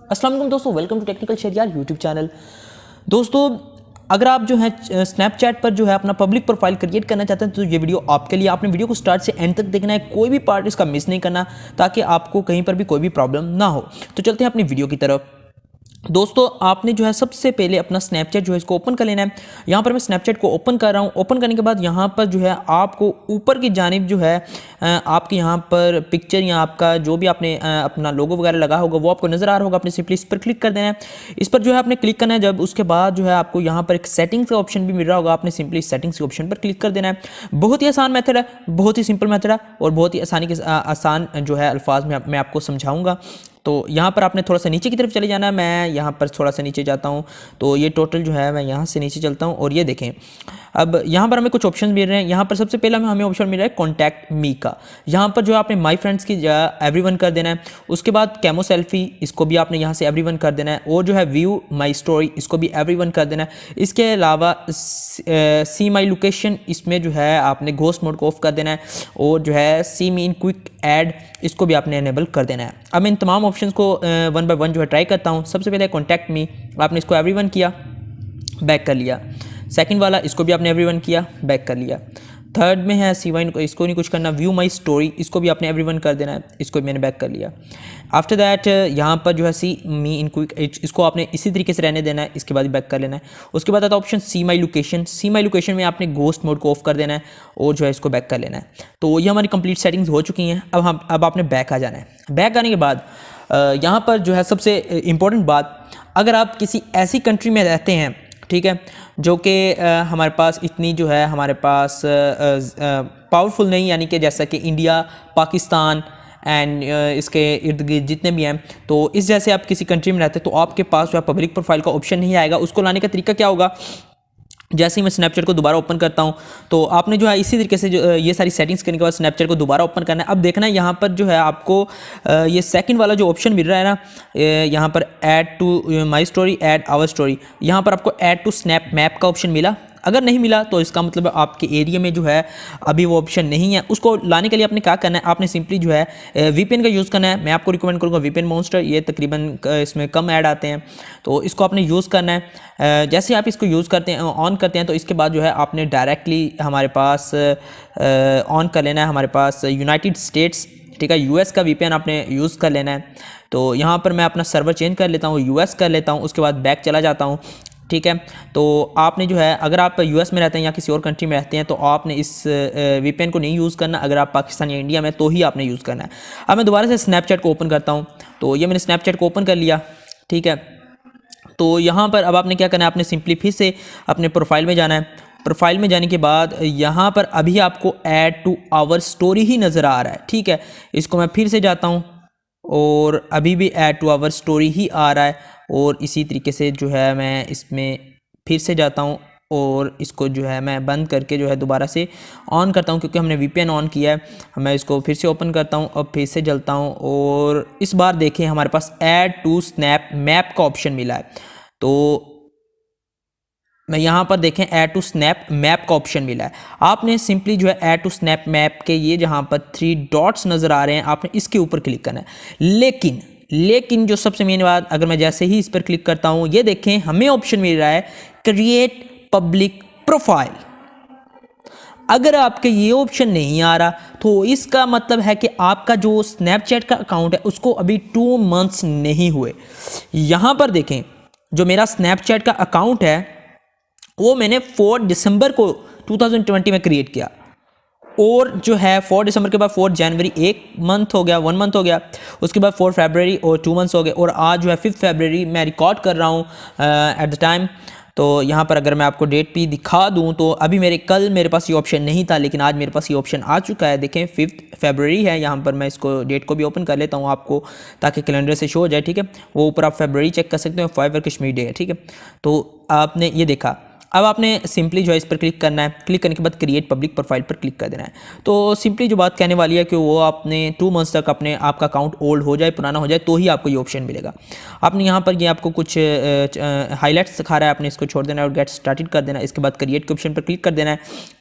अस्सलाम वालेकुम दोस्तों, welcome to technical Shahriyar YouTube channel. दोस्तों, अगर आप जो है स्नैपचैट पर जो है अपना पब्लिक प्रोफाइल क्रिएट करना चाहते हैं तो ये वीडियो आपके लिए। आपने वीडियो को स्टार्ट से एंड तक देखना है, कोई भी पार्ट इसका मिस नहीं करना ताकि आपको कहीं पर भी कोई भी प्रॉब्लम ना हो। तो चलते हैं अपनी वीडियो की तरफ। दोस्तों, आपने जो है सबसे पहले अपना स्नैपचैट जो है इसको ओपन कर लेना है। यहाँ पर मैं स्नैपचैट को ओपन कर रहा हूँ। ओपन करने के बाद यहाँ पर जो है आपको ऊपर की जानिब जो है आपके यहाँ पर पिक्चर या आपका जो भी आपने अपना लोगो वगैरह लगा होगा वो आपको नज़र आ रहा होगा। आपने सिंपली इस पर क्लिक कर देना है। इस पर जो है आपने क्लिक करना है। जब उसके बाद जो है आपको यहाँ पर एक सेटिंग्स का ऑप्शन भी मिल रहा होगा, आपने सिंपली सेटिंग्स के ऑप्शन पर क्लिक कर देना है। बहुत ही आसान मेथड है, बहुत ही सिंपल मेथड है और बहुत ही आसान जो है अल्फाज में मैं आपको समझाऊँगा। तो यहाँ पर आपने थोड़ा सा नीचे की तरफ चले जाना है। मैं यहाँ पर थोड़ा सा नीचे जाता हूँ तो ये टोटल जो है मैं यहाँ से नीचे चलता हूँ और ये देखें, अब यहाँ पर हमें कुछ ऑप्शन मिल रहे हैं। यहाँ पर सबसे पहला हमें ऑप्शन मिल रहा है कॉन्टैक्ट मी का। यहाँ पर जो आपने माई फ्रेंड्स की एवरीवन कर देना है। उसके बाद कैमो सेल्फी, इसको भी आपने यहाँ से एवरीवन कर देना है। और जो है व्यू माई स्टोरी, इसको भी एवरीवन कर देना है। इसके अलावा सी माई लोकेशन, इसमें जो है आपने घोस्ट मोड को ऑफ कर देना है। और जो है सी मी इन क्विक ऐड, इसको भी आपने एनेबल कर देना है। अब मैं इन तमाम ऑप्शंस को वन बाय वन जो है ट्राई करता हूँ। सबसे पहले कॉन्टैक्ट मी, आपने इसको एवरीवन किया, बैक कर लिया। सेकंड वाला, इसको भी आपने एवरीवन किया, बैक कर लिया। थर्ड में है सी वाइन को, इसको नहीं कुछ करना। व्यू माई स्टोरी, इसको भी आपने एवरीवन कर देना है, इसको भी मैंने बैक कर लिया। आफ्टर दैट यहाँ पर जो है सी मी इन क्विक, इसको आपने इसी तरीके से रहने देना है, इसके बाद बैक कर लेना है। उसके बाद आता है option see my location. See my location में आपने घोस्ट मोड को ऑफ कर देना है और जो है इसको बैक कर लेना है। तो ये हमारी कंप्लीट सेटिंग्स हो चुकी हैं। अब आपने बैक आ जाना है। बैक आने के बाद यहाँ पर जो है सबसे इम्पोर्टेंट बात, अगर आप किसी ऐसी कंट्री में रहते हैं, ठीक है, जो कि हमारे पास इतनी जो है हमारे पास पावरफुल नहीं, यानी कि जैसा कि इंडिया, पाकिस्तान एंड इसके इर्द गिर्द जितने भी हैं, तो इस जैसे आप किसी कंट्री में रहते हैं तो आपके पास जो है पब्लिक प्रोफाइल का ऑप्शन नहीं आएगा। उसको लाने का तरीका क्या होगा, जैसे ही मैं स्नैपचैट को दोबारा ओपन करता हूं तो आपने जो है इसी तरीके से जो ये सारी सेटिंग्स करने के बाद स्नैपचैट को दोबारा ओपन करना है। अब देखना है यहाँ पर जो है आपको ये सेकंड वाला जो ऑप्शन मिल रहा है ना, यहाँ पर add to my story, add our story, यहाँ पर आपको ऐड टू स्नैप मैप का ऑप्शन मिला। अगर नहीं मिला तो इसका मतलब आपके एरिया में जो है अभी वो ऑप्शन नहीं है। उसको लाने के लिए आपने क्या करना है, आपने सिंपली जो है वीपीएन का यूज़ करना है। मैं आपको रिकमेंड करूँगा वीपीएन मॉन्स्टर, ये तकरीबन इसमें कम ऐड आते हैं, तो इसको आपने यूज़ करना है। जैसे आप इसको यूज़ करते हैं, ऑन करते हैं, तो इसके बाद जो है आपने डायरेक्टली हमारे पास ऑन कर लेना है हमारे पास यूनाइटेड स्टेट्स, ठीक है, यूएस का वीपीएन आपने यूज़ कर लेना है। तो यहाँ पर मैं अपना सर्वर चेंज कर लेता हूँ, यूएस कर लेता हूँ, उसके बाद बैक चला जाता हूँ, ठीक है। तो आपने जो है अगर आप यूएस में रहते हैं या किसी और कंट्री में रहते हैं तो आपने इस वीपीएन को नहीं यूज़ करना। अगर आप पाकिस्तान या इंडिया में तो ही आपने यूज़ करना है। अब मैं दोबारा से स्नैपचैट को ओपन करता हूँ। तो ये मैंने स्नैपचैट को ओपन कर लिया, ठीक है। तो यहाँ पर अब आपने क्या करना है, आपने सिंपली फिर से अपने प्रोफाइल में जाना है। प्रोफाइल में जाने के बाद यहाँ पर अभी आपको ऐड टू आवर स्टोरी ही नज़र आ रहा है, ठीक है। इसको मैं फिर से जाता हूँ और अभी भी ऐड टू आवर स्टोरी ही आ रहा है। और इसी तरीके से जो है मैं इसमें फिर से जाता हूँ और इसको जो है मैं बंद करके जो है दोबारा से ऑन करता हूँ, क्योंकि हमने वीपीएन ऑन किया है। मैं इसको फिर से ओपन करता हूँ और फिर से चलता हूँ और इस बार देखें हमारे पास ऐड टू स्नैप मैप का ऑप्शन मिला है। तो मैं यहाँ पर देखें ऐड टू स्नैप मैप का ऑप्शन मिला है। आपने सिंपली जो है ऐड टू स्नैप मैप के ये जहाँ पर 3 डॉट्स नज़र आ रहे हैं, आपने इसके ऊपर क्लिक करना है। लेकिन जो सबसे मेन बात, अगर मैं जैसे ही इस पर क्लिक करता हूँ, ये देखें हमें ऑप्शन मिल रहा है क्रिएट पब्लिक प्रोफाइल। अगर आपके ये ऑप्शन नहीं आ रहा तो इसका मतलब है कि आपका जो स्नैपचैट का अकाउंट है उसको अभी 2 मंथ्स नहीं हुए। यहाँ पर देखें जो मेरा स्नैपचैट का अकाउंट है वो मैंने 4 दिसंबर को 2020 में क्रिएट किया, और जो है 4 दिसंबर के बाद 4 जनवरी 1 मंथ हो गया, 1 मंथ हो गया। उसके बाद 4 फरवरी और 2 मंथ्स हो गए, और आज जो है 5 फरवरी मैं रिकॉर्ड कर रहा हूँ एट द टाइम। तो यहाँ पर अगर मैं आपको डेट भी दिखा दूँ तो अभी कल मेरे पास ये ऑप्शन नहीं था, लेकिन आज मेरे पास ये ऑप्शन आ चुका है। देखें 5 फरवरी है, यहाँ पर मैं इसको डेट को भी ओपन कर लेता हूँ आपको, ताकि कैलेंडर से शो हो जाए, ठीक है। वो ऊपर आप फरवरी चेक कर सकते हो, 5 कश्मीर डे है, ठीक है। तो आपने ये देखा। अब आपने सिंपली जो है इस पर क्लिक करना है। क्लिक करने के बाद क्रिएट पब्लिक प्रोफाइल पर क्लिक कर देना है। तो सिंपली जो बात कहने वाली है कि वो आपने 2 मंथ्स तक आपका अकाउंट ओल्ड हो जाए, पुराना हो जाए, तो ही आपको ये ऑप्शन मिलेगा। आपने यहाँ पर ये आपको कुछ हाईलाइट्स दिखा रहा है, आपने इसको छोड़ देना है और गेट स्टार्टेड कर देना है। इसके बाद क्रिएट के ऑप्शन पर क्लिक कर देना है।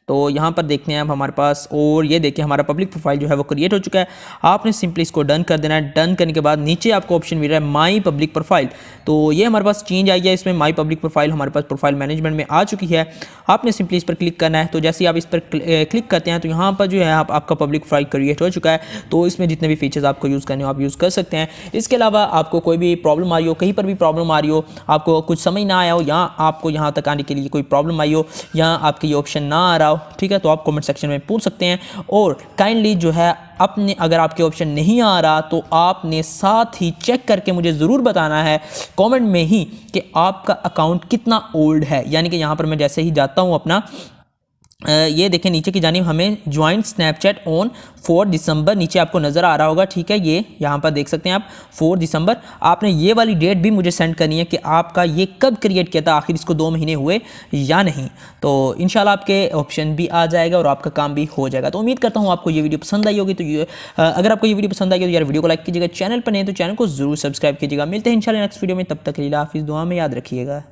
तो यहाँ पर देखते हैं अब हमारे पास, और ये देखिए हमारा पब्लिक प्रोफाइल जो है वो क्रिएट हो चुका है। आपने सिंपली इसको डन कर देना है। डन करने के बाद नीचे आपको ऑप्शन मिल रहा है माई पब्लिक प्रोफाइल, तो ये हमारे पास चेंज आई है, इसमें माई पब्लिक प्रोफाइल हमारे पास प्रोफाइल मैनेजमेंट में आ चुकी है। आपने सिंपली इस पर क्लिक करना है। तो जैसे ही आप इस पर क्लिक करते हैं तो यहाँ पर जो है आपका पब्लिक प्रोफाइल क्रिएट हो चुका है। तो इसमें जितने भी फीचर्स आपको यूज़ करने हो आप यूज़ कर सकते हैं। इसके अलावा आपको कोई भी प्रॉब्लम आ रही हो, कहीं पर भी प्रॉब्लम आ रही हो, आपको कुछ समझ ना आया हो, या आपको यहाँ तक आने के लिए कोई प्रॉब्लम आई हो, या आपके ये ऑप्शन ना आ रहा हो, ठीक है, तो आप कमेंट सेक्शन में पूछ सकते हैं। और काइंडली जो है अपने, अगर आपके ऑप्शन नहीं आ रहा तो आपने साथ ही चेक करके मुझे ज़रूर बताना है कमेंट में ही कि आपका अकाउंट कितना ओल्ड है। यानी कि यहाँ पर मैं जैसे ही जाता हूँ अपना, ये देखें नीचे की जानिब हमें ज्वाइन स्नैपचैट ऑन 4 दिसंबर नीचे आपको नज़र आ रहा होगा, ठीक है, ये यहाँ पर देख सकते हैं आप 4 दिसंबर। आपने ये वाली डेट भी मुझे सेंड करनी है कि आपका ये कब क्रिएट किया था, आखिर इसको 2 महीने हुए या नहीं। तो इंशाल्लाह आपके ऑप्शन भी आ जाएगा और आपका काम भी हो जाएगा। तो उम्मीद करता हूँ आपको ये वीडियो पसंद आई होगी। तो अगर आपको ये वीडियो पसंद आई हो तो यार वीडियो को लाइक कीजिएगा, चैनल पर नहीं तो चैनल को जरूर सब्सक्राइब कीजिएगा। मिलते हैं इंशाल्लाह नेक्स्ट वीडियो में, तब तक के लिए हाफिज़, दुआ में याद रखिएगा।